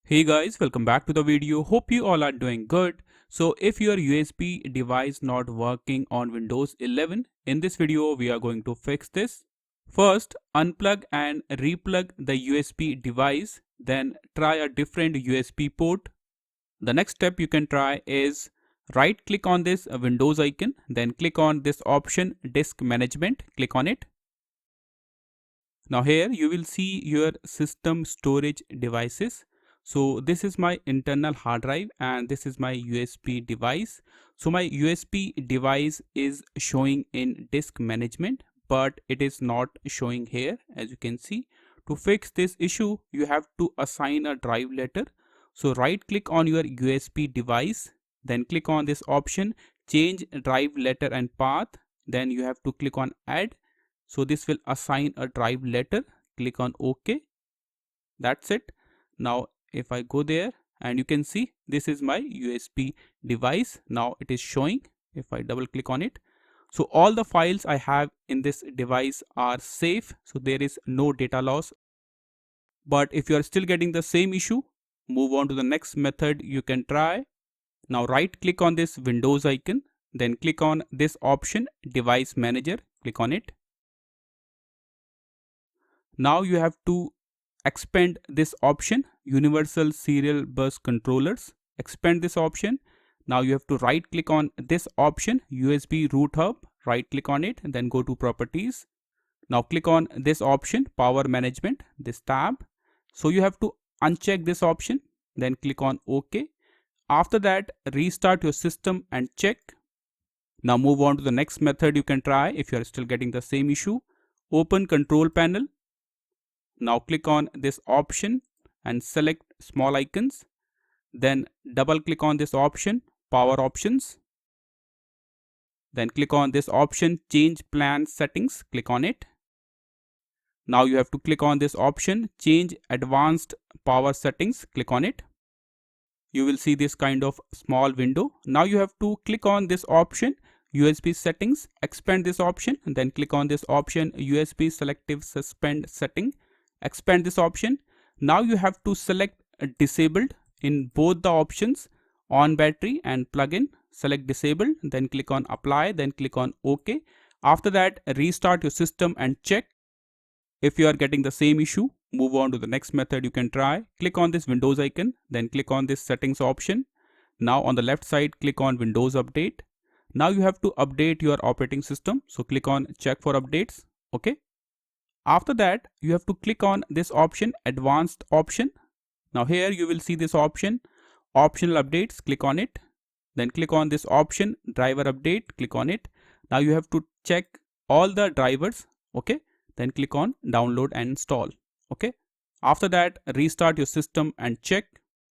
Hey guys, welcome back to the video. Hope you all are doing good. So if your USB device not working on Windows 11, in this video we are going to fix this. First, unplug and replug the USB device, then try a different USB port. The next step you can try is right click on this Windows icon, then click on this option Disk Management, click on it. Now here you will see your system storage devices. So this is my internal hard drive and this is my USB device. So my USB device is showing in disk management, but it is not showing here. As you can see, to fix this issue, you have to assign a drive letter. So right click on your USB device, then click on this option, change drive letter and path. Then you have to click on add. So this will assign a drive letter. Click on OK. That's it. Now if I go there and you can see this is my USB device. Now it is showing. If I double click on it, so all the files I have in this device are safe. So there is no data loss. But if you are still getting the same issue, move on to the next method you can try. Now right click on this Windows icon, then click on this option Device Manager. Click on it. Now you have to expand this option Universal Serial Bus Controllers. Expand this option. Now you have to right click on this option USB Root Hub. Right click on it and then go to Properties. Now click on this option Power Management, this tab. So you have to uncheck this option, then click on OK. After that, restart your system and check. Now move on to the next method you can try if you are still getting the same issue. Open Control Panel. Now click on this option and select small icons. Then double click on this option Power Options. Then click on this option Change Plan Settings. Click on it. Now you have to click on this option Change Advanced Power Settings. Click on it. You will see this kind of small window. Now you have to click on this option USB Settings. Expand this option and then click on this option USB Selective Suspend Setting. Expand this option. Now you have to select disabled in both the options, on battery and plug-in. Select disabled, then click on apply, then click on OK. After that, restart your system and check. If you are getting the same issue, move on to the next method you can try. Click on this Windows icon, then click on this settings option. Now on the left side, click on Windows Update. Now you have to update your operating system. So click on check for updates. Okay. After that, you have to click on this option Advanced option. Now here you will see this option Optional Updates. Click on it. Then click on this option Driver Update. Click on it. Now you have to check all the drivers. Okay. Then click on Download and Install. Okay. After that, restart your system and check.